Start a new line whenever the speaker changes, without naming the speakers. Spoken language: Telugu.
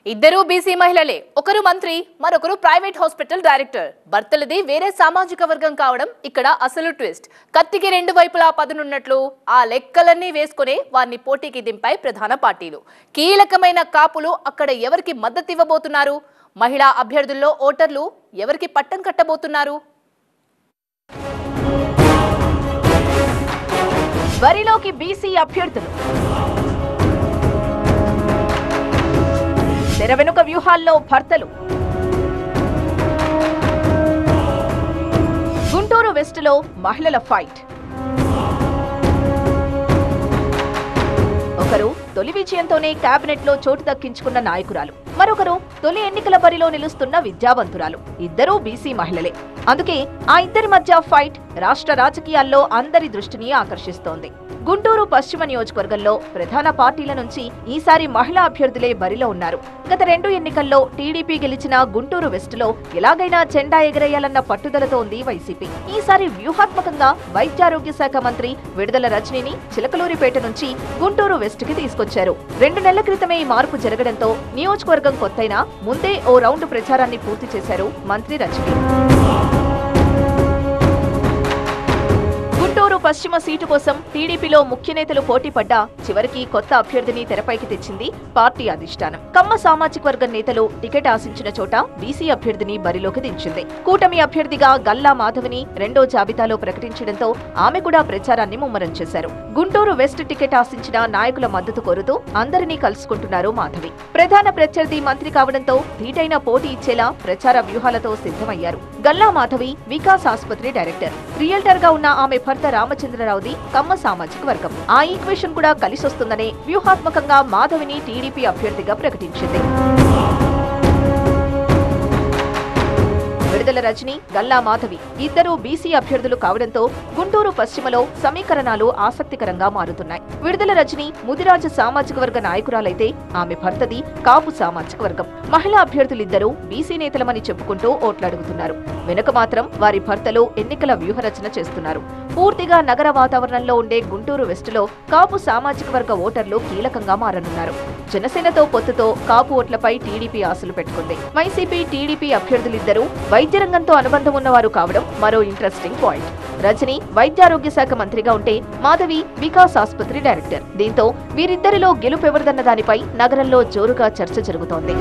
ఇద్దరు బీసీ మహిళలే. ఒకరు మంత్రి, మరొకరు ప్రైవేట్ హాస్పిటల్ డైరెక్టర్. భర్తలది వేరే సామాజిక వర్గం కావడం ఇక్కడ అసలు ట్విస్ట్. కత్తికి రెండు వైపులా పదునున్నట్లు ఆ లెక్కలన్నీ వేసుకునే వారిని పోటీకి దింపాయి ప్రధాన పార్టీలు. కీలకమైన కాపులు అక్కడ ఎవరికి మద్దతు ఇవ్వబోతున్నారు? మహిళా అభ్యర్థుల్లో ఓటర్లు ఎవరికి పట్టం కట్టబోతున్నారు? బరిలోకి బీసీ అభ్యర్థులు. తెర వెనుక వ్యూహాల్లో భర్తలు. గుంటూరు వెస్ట్లో మహిళల ఫైట్. ఒకరు తొలి విజయంతోనే కేబినెట్ లో చోటు దక్కించుకున్న నాయకురాలు, మరొకరు తొలి ఎన్నికల బరిలో నిలుస్తున్న విద్యావంతురాలు. ఇద్దరూ బీసీ మహిళలే. అందుకే ఆ ఇద్దరి మధ్య ఫైట్ రాష్ట్ర రాజకీయాల్లో అందరి దృష్టిని ఆకర్షిస్తోంది. గుంటూరు పశ్చిమ నియోజకవర్గంలో ప్రధాన పార్టీల నుంచి ఈసారి మహిళా అభ్యర్థులే బరిలో ఉన్నారు. గత 2 ఎన్నికల్లో టీడీపీ గెలిచిన గుంటూరు వెస్ట్లో ఎలాగైనా జెండా ఎగరేయాలన్న పట్టుదలతో ఉంది వైసీపీ. ఈసారి వ్యూహాత్మకంగా వైద్యారోగ్య శాఖ మంత్రి విడుదల రజనీని చిలకలూరిపేట నుంచి గుంటూరు వెస్ట్ కి తీసుకొచ్చారు. 2 నెలల క్రితమే ఈ మార్పు జరగడంతో నియోజకవర్గం కొత్తైనా ముందే ఓ రౌండ్ ప్రచారాన్ని పూర్తి చేశారు మంత్రి రజనీ. గుంటూరు పశ్చిమ సీటు కోసం టీడీపీలో ముఖ్య నేతలు పోటీ పడ్డా చివరికి కొత్త అభ్యర్థిని తెరపైకి తెచ్చింది పార్టీ అధిష్టానం. కమ్మ సామాజిక వర్గం నేతలు టికెట్ ఆశించిన చోట బీసీ అభ్యర్థిని బరిలోకి దించింది. కూటమి అభ్యర్థిగా గల్లా మాధవిని రెండో జాబితాలో ప్రకటించడంతో ఆమె కూడా ప్రచారాన్ని ముమ్మరం చేశారు. గుంటూరు వెస్ట్ టికెట్ ఆశించిన నాయకుల మద్దతు కోరుతూ అందరినీ కలుసుకుంటున్నారు మాధవి. ప్రధాన ప్రత్యర్థి మంత్రి కావడంతో ధీటైన పోటీ ఇచ్చేలా ప్రచార వ్యూహాలతో సిద్ధమయ్యారు. గల్లా మాధవి వికాస్ ఆసుపత్రి డైరెక్టర్. రియల్టర్ గా ఉన్న ఆమె భర్త రామచంద్రరావుది కమ్మ సామాజిక వర్గం. ఆ ఈక్వేషన్ కూడా కలిసొస్తుందనే వ్యూహాత్మకంగా మాధవిని టీడీపీ అభ్యర్థిగా ప్రకటించింది. విడుదల రజనీ, గల్లా మాధవి ఇద్దరూ బీసీ అభ్యర్థులు కావడంతో గుంటూరు పశ్చిమలో సమీకరణాలు ఆసక్తికరంగా మారుతున్నాయి. విడుదల రజనీ ముదిరాజు సామాజిక వర్గ నాయకురాలైతే ఆమె భర్తది కాపు సామాజిక వర్గం. మహిళా అభ్యర్థులిద్దరూ బీసీ నేతలమని చెప్పుకుంటూ ఓట్లాడుగుతున్నారు. వెనుక మాత్రం వారి భర్తలు ఎన్నికల వ్యూహరచన చేస్తున్నారు. పూర్తిగా నగర వాతావరణంలో ఉండే గుంటూరు వెస్టులో కాపు సామాజిక వర్గ ఓటర్లు కీలకంగా మారనున్నారు. జనసేనతో పొత్తుతో కాపు ఓట్లపై టీడీపీ ఆశలు పెట్టుకుంది. వైసీపీ, టీడీపీ అభ్యర్థులిద్దరూ వైద్య రంగంతో అనుబంధం ఉన్నవారు కావడం మరో ఇంట్రెస్టింగ్ పాయింట్. రజనీ వైద్యారోగ్య శాఖ మంత్రిగా ఉంటే మాధవి వికాస్ ఆసుపత్రి డైరెక్టర్. దీంతో వీరిద్దరిలో గెలుపెవరిదన్న దానిపై నగరంలో జోరుగా చర్చ జరుగుతోంది.